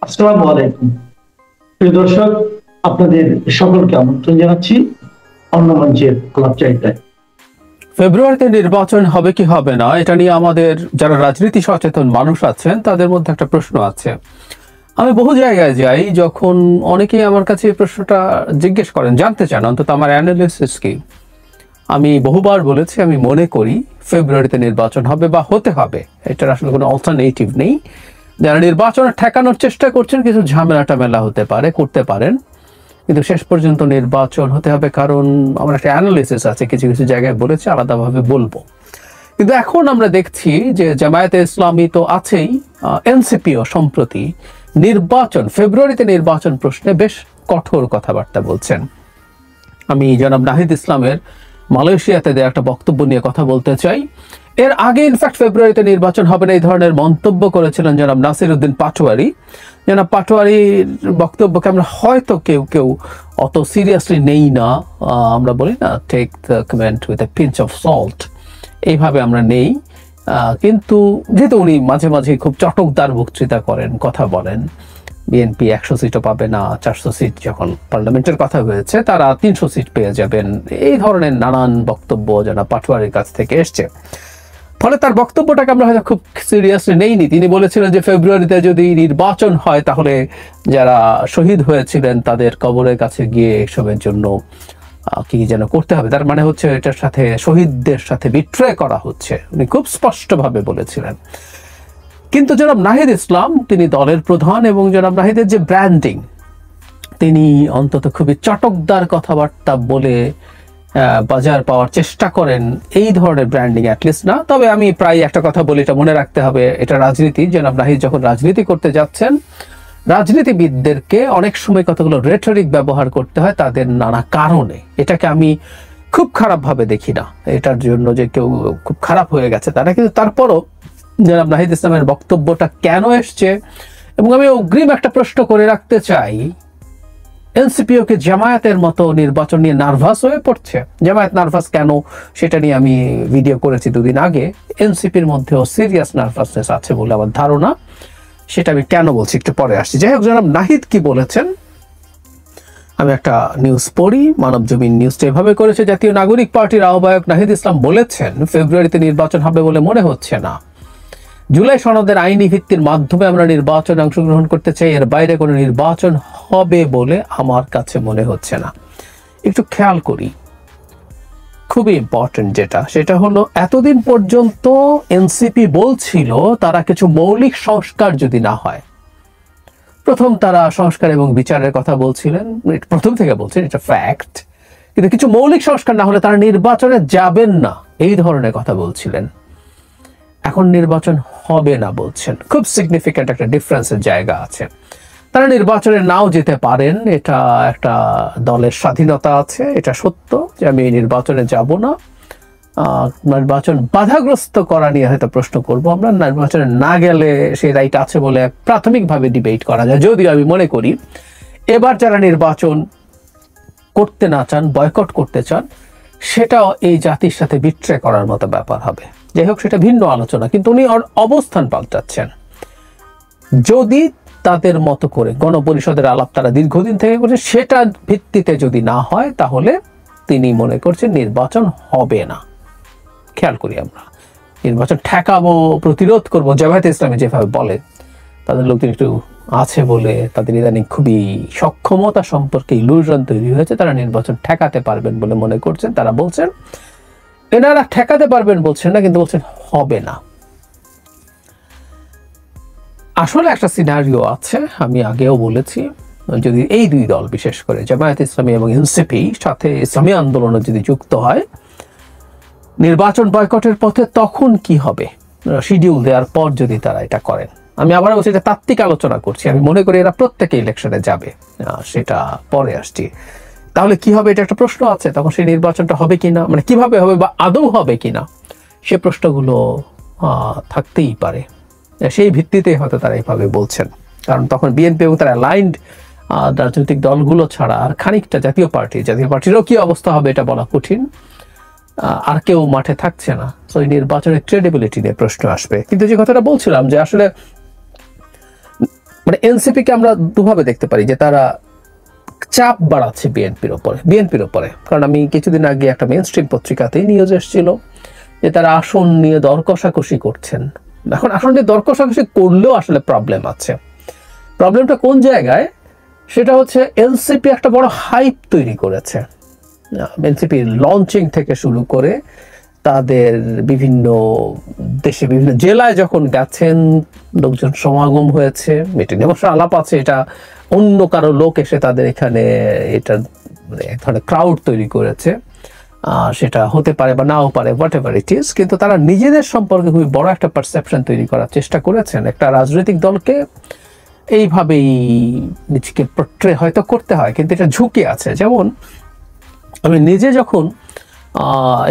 আসসালামু আলাইকুম প্রিয় দর্শক, আপনাদের সকলকে আমন্ত্রণ জানাচ্ছি অন্য মঞ্চের আলাপচারিতায়। ফেব্রুয়ারিতে নির্বাচন হবে কি হবে না এটা নিয়ে আমাদের যারা রাজনীতি সচেতন মানুষ আছেন তাদের মধ্যে একটা প্রশ্ন আছে। আমি বহু জায়গায় যাই, যখন অনেকেই আমার কাছে এই প্রশ্নটা জিজ্ঞেস করেন, জানতে চান অন্তত আমার অ্যানালিসিস কি। আমি বহুবার বলেছি আমি মনে করি ফেব্রুয়ারিতে নির্বাচন হবে বা হতে হবে, এটার আসলে কোনো অল্টারনেটিভ নেই। যারা নির্বাচন ঠেকানোর চেষ্টা করছেন কিছু ঝামেলা টামেলা হতে পারে, করতে পারেন, কিন্তু শেষ পর্যন্ত নির্বাচন হতে হবে, কারণ আমার একটা অ্যানালিসিস আছে, কিছু কিছু জায়গায় বলেছি, আলাদাভাবে বলবো। কিন্তু এখন আমরা দেখছি যে জামায়াতে ইসলামী তো আছেই, এনসিপিও সম্প্রতি ফেব্রুয়ারিতে নির্বাচন প্রশ্নে বেশ কঠোর কথাবার্তা বলছেন। আমি জনাব নাহিদ ইসলামের মালয়েশিয়াতে দেওয়া একটা বক্তব্য নিয়ে কথা বলতে চাই। এর আগে ইনফ্যাক্ট ফেব্রুয়ারিতে নির্বাচন হবে না এই ধরনের মন্তব্য করেছিলেন জনাব নাসির উদ্দিন পাটোয়ারি। জনাব পাটোয়ারির বক্তব্যকে আমরা হয়তো কেউ কেউ অত সিরিয়াসলি নেই না, আমরা বলি না take the comment with a pinch of salt, এইভাবে আমরা নেই। কিন্তু যেহেতু উনি মাঝে মাঝে খুব চটকদার বক্তৃতা করেন, কথা বলেন, বিএনপি 100 সিটও পাবে না, 400 সিট যখন পার্লামেন্টের কথা হয়েছে তারা 300 সিট পেয়ে যাবেন, এই ধরনের নানান বক্তব্য জনাব পাটোয়ারির কাছ থেকে এসছে। ফলে তার বক্তব্যটাকে আমরা হয়তো খুব সিরিয়াসলি নেইনি। তিনি বলেছিলেন যে ফেব্রুয়ারিতে যদি নির্বাচন হয় তাহলে যারা শহীদ হয়েছিলেন তাদের কবরের কাছে গিয়ে এসবের জন্য কি যেন করতে হবে, তার মানে হচ্ছে এটার সাথে শহীদদের সাথে বিট্রে করা হচ্ছে, উনি খুব স্পষ্টভাবে বলেছিলেন। কিন্তু জনাব নাহিদ ইসলাম, তিনি দলের প্রধান এবং জনাব নাহিদের যে ব্র্যান্ডিং, তিনি অন্তত খুবই চটকদার কথাবার্তা বলে বাজার পাওয়ার চেষ্টা করেন, এই ধরনের ব্র্যান্ডিং অ্যাটলিস্ট না। তবে আমি প্রায় একটা কথা বলি, এটা মনে রাখতে হবে, এটা রাজনীতি। জনাব নাহিদ যখন রাজনীতি করতে যাচ্ছেন, রাজনীতিবিদদেরকে অনেক সময় কতগুলো রেটরিক ব্যবহার করতে হয় তাদের নানা কারণে। এটাকে আমি খুব খারাপভাবে দেখি না, এটার জন্য যে কেউ খুব খারাপ হয়ে গেছে তারা, কিন্তু তারপরও জনাব নাহিদ ইসলামের বক্তব্যটা কেন এসছে, এবং আমি অগ্রিম একটা প্রশ্ন করে রাখতে চাই, এনসিপিওকে জামায়াতের মতো নির্বাচন নিয়ে নার্ভাস হয়ে পড়ছে। জামায়াত নার্ভাস কেন সেটা নিয়ে আমি ভিডিও করেছি 2 দিন আগে। এনসিপির মধ্যেও সিরিয়াস নার্ভাসনেস আছে বলে আমার ধারণা, সেটা আমি কেন বলছি একটু পরে আসছি। যাই হোক, জনাব নাহিদ কি বলেছেন, আমি একটা নিউজ পড়ি। মানব জমিন নিউজটা এভাবে করেছে, জাতীয় নাগরিক পার্টির আহ্বায়ক নাহিদ ইসলাম বলেছেন ফেব্রুয়ারিতে নির্বাচন হবে বলে মনে হচ্ছে না। জুলাই সনদের আইনি ভিত্তির মাধ্যমে আমরা নির্বাচনে অংশগ্রহণ করতে চাই, এর বাইরে কোনো নির্বাচন হবে বলে আমার কাছে মনে হচ্ছে না। একটু খেয়াল করি, খুবই ইম্পর্টেন্ট যেটা, সেটা হলো এতদিন পর্যন্ত এনসিপি বলছিল তারা কিছু মৌলিক সংস্কার যদি না হয়, প্রথম তারা সংস্কার এবং বিচারের কথা বলছিলেন, প্রথম থেকে বলছেন, এটা ফ্যাক্ট, কিন্তু কিছু মৌলিক সংস্কার না হলে তারা নির্বাচনে যাবেন না, এই ধরনের কথা বলছিলেন। এখন নির্বাচন হবে না বলছেন, খুব সিগনিফিক্যান্ট একটা ডিফারেন্সের জায়গা আছে। তারা নির্বাচনে নাও যেতে পারেন, এটা একটা দলের স্বাধীনতা আছে, এটা সত্য যে আমি এই নির্বাচনে যাব না। নির্বাচন বাধাগ্রস্ত করা নিয়ে হয়তো প্রশ্ন করব আমরা, নির্বাচনে না গেলে সেই রাইট আছে বলে প্রাথমিকভাবে ডিবেট করা যায়। যদিও আমি মনে করি এবার যারা নির্বাচন করতে না চান, বয়কট করতে চান, সেটাও এই জাতির সাথে বিট্রে করার মতো ব্যাপার হবে। যাই হোক, সেটা ভিন্ন আলোচনা, কিন্তু উনি অবস্থান পাল্টাচ্ছেন। যদি তাদের মতো করে গণপরিষদের আলাপ তারা দীর্ঘদিন থেকে করছে, সেটা ভিত্তিতে যদি না হয় তাহলে তিনি মনে করছেন নির্বাচন হবে না। খেয়াল করি, আমরা নির্বাচন ঠেকাবো, প্রতিরোধ করবো, জামায়াতে ইসলামী যেভাবে বলে, তাদের লোকজন একটু আছে বলে তাদের ইদানিং খুবই সক্ষমতা সম্পর্কে ইলুশন তৈরি হয়েছে, তারা নির্বাচন ঠেকাতে পারবেন বলে মনে করছেন। তারা বলছেন, এনারা ঠেকাতে পারবেন বলছেন না, কিন্তু বলছেন হবে না। আসলে একটা সিনারিও আছে, আমি আগেও বলেছি, যদি এই 2 দল, বিশেষ করে জামায়াত ইসলামী এবং এনসিপি সাথে ইসলামী আন্দোলনে যদি যুক্ত হয় নির্বাচন বয়কটের পথে, তখন কি হবে শিডিউল দেওয়ার পর যদি তারা এটা করেন। আমি আবার বলছি, এটা তাত্ত্বিক আলোচনা করছি, আমি মনে করি এরা প্রত্যেকে ইলেকশনে যাবে, সেটা পরে আসছি। তাহলে কি হবে, এটা একটা প্রশ্ন আছে, তখন সেই নির্বাচনটা হবে কিনা, মানে কিভাবে হবে বা আদৌ হবে কিনা, সে প্রশ্নগুলো থাকতেই পারে। সেই ভিত্তিতে হয়তো তারা এইভাবে বলছেন, কারণ তখন বিএনপি এবং তারা অ্যালাইন্ড রাজনৈতিক দলগুলো ছাড়া আর খানিকটা জাতীয় পার্টিরও কি অবস্থা হবে এটা বলা কঠিন। আর কেউ মাঠে থাকছে না, তো এই নির্বাচনের ক্রেডিবিলিটি নিয়ে প্রশ্ন আসবে। কিন্তু যে কথাটা বলছিলাম যে আসলে মানে এনসিপিকে আমরা দুভাবে দেখতে পারি, যে তারা চাপ বাড়াচ্ছে বিএনপির উপরে। কারণ আমি কিছুদিন আগে একটা মেইন স্ট্রিম পত্রিকাতেই নিউজ এসেছিল যে তারা আসন নিয়ে দর কষাকষি করছেন। এখন আসন নিয়ে দর কষাকষি করলেও আসলে প্রবলেম আছে। প্রবলেমটা কোন জায়গায়? সেটা হচ্ছে এনসিপি একটা বড় হাইপ তৈরি করেছে। এনসিপি লঞ্চিং থেকে শুরু করে তাদের বিভিন্ন দেশে বিভিন্ন জেলায় যখন গেছেন, লোকজন সমাগম হয়েছে, মিটিং অবশ্য আলাপ আছে এটা অন্য কারো লোক এসে তাদের এখানে এটা মানে এক ধরনের ক্রাউড তৈরি করেছে, সেটা হতে পারে বা নাও পারে, হোয়াট এভার ইট ইজ। কিন্তু তারা নিজেদের সম্পর্কে খুবই বড় একটা পারসেপশন তৈরি করার চেষ্টা করেছেন। একটা রাজনৈতিক দলকে এইভাবেই নিজেকে পোট্রে হয়তো করতে হয়, কিন্তু এটা ঝুঁকি আছে। যেমন আমি নিজে যখন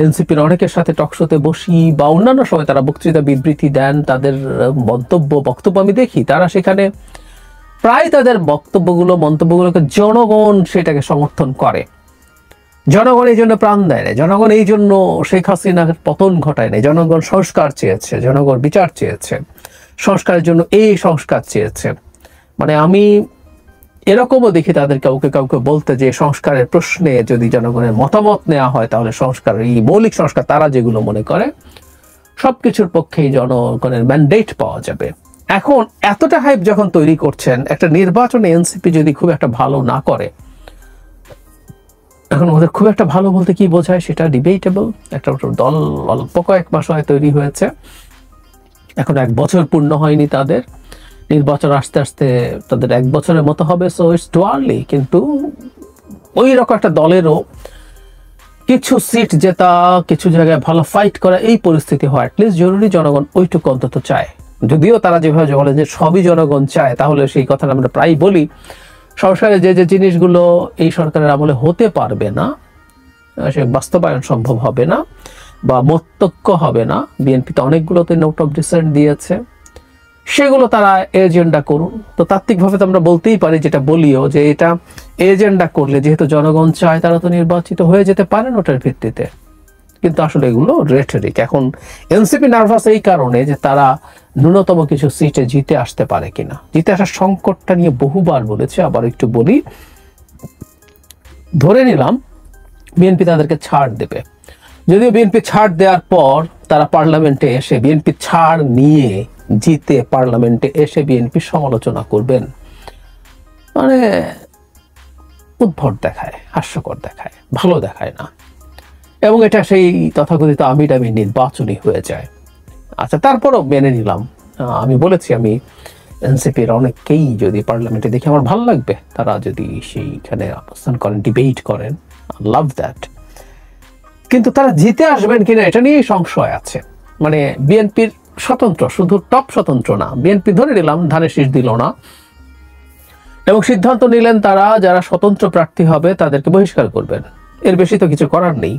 এনসিপির অনেকের সাথে টকশোতে বসি বা অন্যান্য সময় তারা বক্তৃতা বিবৃতি দেন, তাদের বক্তব্য আমি দেখি, তারা সেখানে প্রায় তাদের মন্তব্যগুলোকে জনগণ সেটাকে সমর্থন করে। জনগণ এই জন্য প্রাণ দেয় না, জনগণ এই জন্য শেখ হাসিনার পতন ঘটায় না, জনগণ সংস্কার চেয়েছে, জনগণ বিচার চেয়েছে, সংস্কারের জন্য এই সংস্কার চেয়েছে। মানে আমি এরকমও দেখি তাদের কাউকে বলতে যে সংস্কারের প্রশ্নে যদি জনগণের মতামত নেওয়া হয় তাহলে সংস্কার, এই মৌলিক সংস্কার তারা যেগুলো মনে করে সবকিছুর পক্ষেই জনগণের ম্যান্ডেট পাওয়া যাবে। এখন এতটা হাইপ যখন তৈরি করছেন, একটা নির্বাচনে এনসিপি যদি খুব একটা ভালো না করে, এখন ওদের খুব একটা ভালো বলতে কি বোঝায় সেটা ডিবেটেবল। একটা দল অল্প কয়েক মাস হয় তৈরি হয়েছে, এখন 1 বছর পূর্ণ হয়নি তাদের, নির্বাচন আস্তে আস্তে তাদের 1 বছরের মতো হবে, সো ইটস টু আর্লি। কিন্তু ওই রকম একটা দলেরও কিছু সিট জেতা, কিছু জায়গায় ভালো ফাইট করা, এই পরিস্থিতি হয় অ্যাটলিস্ট জরুরি। জনগণ ওইটুকু অন্তত চায়, যদিও তারা যেভাবে বলে যে সবই জনগণ চায়, তাহলে সেই কথাটা আমরা প্রায় বলি। সংস্কারের যে জিনিসগুলো এই সরকারের আমলে হতে পারবে না, সে বাস্তবায়ন সম্ভব হবে না বা মতৈক্য হবে না, বিএনপিতে অনেকগুলোতে নোট অফ ডিসেন্ট দিয়েছে, সেগুলো তারা এজেন্ডা করুন। তো তাত্ত্বিকভাবে তো আমরা বলতেই পারি, যেটা বলিও, যে এটা এজেন্ডা করলে যেহেতু জনগণ চায় তারা তো নির্বাচিত হয়ে যেতে পারেন ওটার ভিত্তিতে। কিন্তু আসলে এগুলো রেটরিক। এখন এনসিপি নার্ভাস এই কারণে যে তারা ন্যূনতম কিছু সিটে জিতে আসতে পারে কিনা। জিতে আসার সংকটটা নিয়ে বহুবার বলেছে, আবার একটু বলি। ধরে নিলাম বিএনপি তাদেরকে ছাড় দেবে, যদিও বিএনপি ছাড় দেওয়ার পর তারা পার্লামেন্টে এসে বিএনপি ছাড় নিয়ে জিতে পার্লামেন্টে এসে বিএনপি সমালোচনা করবেন, মানে উদ্ভট দেখায়, হাস্যকর দেখায়, ভালো দেখায় না। এবং এটা সেই তথাকথিত আমিডামি নির্বাচনই হয়ে যায়। আচ্ছা, তারপরও মেনে নিলাম। আমি বলেছি আমি এনসিপির অনেককেই যদি পার্লামেন্টে দেখি আমার ভালো লাগবে, তারা যদি সেইখানে অবস্থান করেন, ডিবেট করেন, লাভ দ্যাট। কিন্তু তারা জিতে আসবেন কিনা এটা নিয়েই সংশয় আছে। মানে বিএনপির স্বতন্ত্র, শুধু টপ স্বতন্ত্র না, বিএনপি ধরে নিলাম ধানের শীষ দিল না এবং সিদ্ধান্ত নিলেন তারা যারা স্বতন্ত্র প্রার্থী হবে তাদেরকে বহিষ্কার করবেন, এর বেশি তো কিছু করার নেই।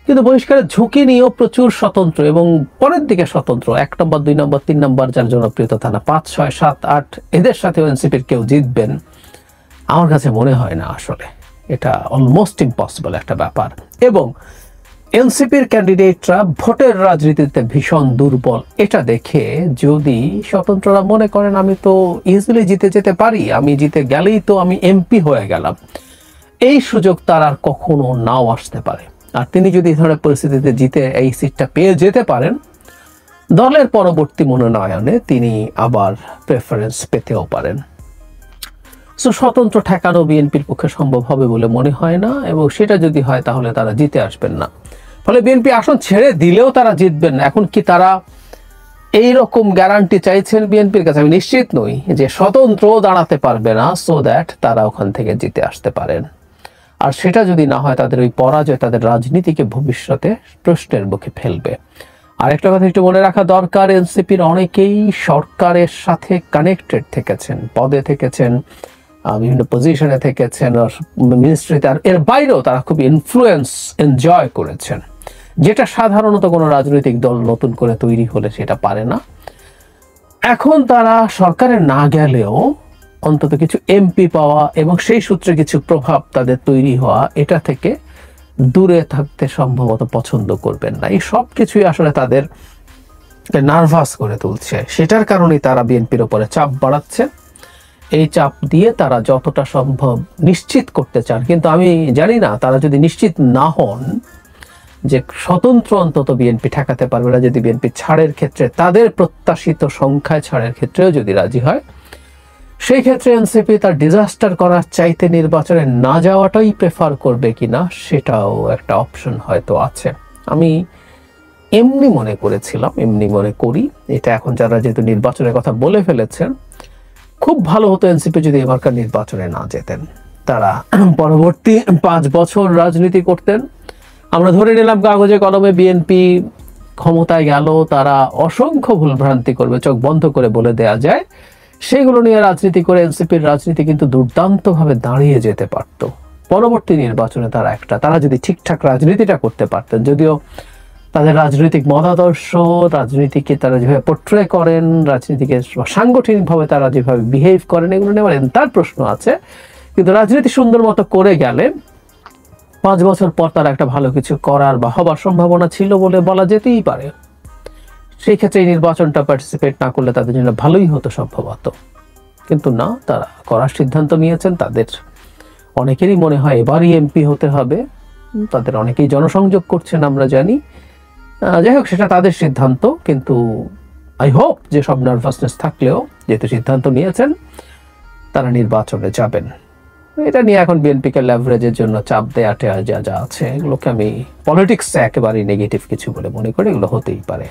কিন্তু বহিষ্কারের ঝুঁকি নিয়েও প্রচুর স্বতন্ত্র এবং পরের দিকে স্বতন্ত্র 1 নম্বর 2 নম্বর 3 নম্বর যার জনপ্রিয়তা থানা 5, 6, 7, 8 এদের সাথে এনসিপির কেউ জিতবেন আমার কাছে মনে হয় না। আসলে এটা অলমোস্ট ইম্পসিবল একটা ব্যাপার। এবং এনসিপির ক্যান্ডিডেটরা ভোটের রাজনীতিতে ভীষণ দুর্বল, এটা দেখে যদি স্বতন্ত্ররা মনে করেন আমি তো ইজিলি জিতে যেতে পারি, আমি জিতে গেলেই তো আমি এমপি হয়ে গেলাম, এই সুযোগ তার আর কখনো নাও আসতে পারে। আর তিনি যদি এই ধরনের পরিস্থিতিতে জিতে এই সিটটা পেয়ে যেতে পারেন, দলের পরবর্তী মনোনয়নে তিনি আবার প্রেফারেন্স পেতেও পারেন। সো স্বতন্ত্র ঠেকানো বিএনপির পক্ষে সম্ভব হবে বলে মনে হয় না, এবং সেটা যদি হয় তাহলে তারা জিতে আসবেন না। ফলে বিএনপি আসন ছেড়ে দিলেও তারা জিতবেন না। এখন কি তারা এই রকম গ্যারান্টি চাইছেন বিএনপির কাছে? আমি নিশ্চিত নই যে স্বতন্ত্র দাঁড়াতে পারবে না সো দ্যাট তারা ওখান থেকে জিতে আসতে পারেন। আর সেটা যদি না হয়, তাদের ওই পরাজয় তাদের রাজনীতিকে ভবিষ্যতে প্রশ্নের মুখে ফেলবে। আরেকটা কথা একটু মনে রাখা দরকার, এনসিপির অনেকেই সরকারের সাথে কানেক্টেড থেকেছেন, পদে থেকেছেন, বিভিন্ন পজিশনে থেকেছেন, মিনিস্ট্রিতে, আর এর বাইরেও তারা খুব ইনফ্লুয়েন্স এনজয় করেছেন, যেটা সাধারণত কোনো রাজনৈতিক দল নতুন করে তৈরি হলে সেটা পারে না। এখন তারা সরকারে না গেলেও অন্তত কিছু এমপি পাওয়া এবং সেই সূত্রে কিছু প্রভাব তাদের তৈরি হওয়া, এটা থেকে দূরে থাকতে সম্ভবত পছন্দ করবেন না। এই সব কিছুই আসলে তাদের নার্ভাস করে তুলছে, সেটার কারণেই তারা বিএনপির উপরে চাপ বাড়াচ্ছে। এই চাপ দিয়ে তারা যতটা সম্ভব নিশ্চিত করতে চান। কিন্তু আমি জানি না তারা যদি নিশ্চিত না হন যে স্বতন্ত্র অন্তত বিএনপি ঠেকাতে পারবে না, যদি বিএনপি ছাড়ের ক্ষেত্রে তাদের প্রত্যাশিত সংখ্যায় ছাড়ের ক্ষেত্রেও যদি রাজি হয়, সেই ক্ষেত্রে এনসিপি তার ডিজাস্টার করার চাইতে নির্বাচনে না যাওয়াটাই প্রেফার করবে কিনা সেটাও একটা অপশন হয়তো আছে। আমি এমনি মনে করেছিলাম, এমনি মনে করি, এটা এখন যারা যেহেতু নির্বাচনের কথা বলে ফেলেছেন, খুব ভালো হতো এনসিপি যদি এবারকার নির্বাচনে না যেতেন। তারা পরবর্তী 5 বছর রাজনীতি করতেন। আমরা ধরে নিলাম কাগজে কলমে বিএনপি ক্ষমতায় গেল, তারা অসংখ্য ভুলভ্রান্তি করবে, চোখ বন্ধ করে বলে দেয়া যায়, সেগুলো নিয়ে রাজনীতি করে এনসিপির রাজনীতি কিন্তু দুর্দান্তভাবে দাঁড়িয়ে যেতে পারত। পরবর্তী নির্বাচনে তারা যদি ঠিকঠাক রাজনীতিটা করতে পারতেন, যদিও তাদের রাজনৈতিক মতাদর্শ, রাজনীতিকে তারা যেভাবে পোট্রে করেন, রাজনীতিকে সাংগঠনিকভাবে তারা যেভাবে বিহেভ করেন, এগুলো নিয়ে তার প্রশ্ন আছে। কিন্তু রাজনীতি সুন্দর মতো করে গেলে 5 বছর পর তারা একটা ভালো কিছু করার বা হবার সম্ভাবনা ছিল বলে বলা যেতেই পারে। সেই ক্ষেত্রে এই নির্বাচনটা পার্টিসিপেট না করলে তাদের জন্য ভালোই হতো সম্ভবত। কিন্তু না, তারা করার সিদ্ধান্ত নিয়েছেন। তাদের অনেকেরই মনে হয় এবারই এমপি হতে হবে, তাদের অনেকেই জনসংযোগ করছেন আমরা জানি। যাই হোক, সেটা তাদের সিদ্ধান্ত, কিন্তু আই হোপ যে সব নার্ভাসনেস থাকলেও যেহেতু সিদ্ধান্ত নিয়েছেন তারা নির্বাচনে যাবেন। এটা নিয়ে এখন বিএনপিকে লেভারেজের জন্য চাপ দেয়া যা আছে, এগুলোকে আমি পলিটিক্সে একেবারেই নেগেটিভ কিছু বলে মনে করি। এগুলো হতেই পারে।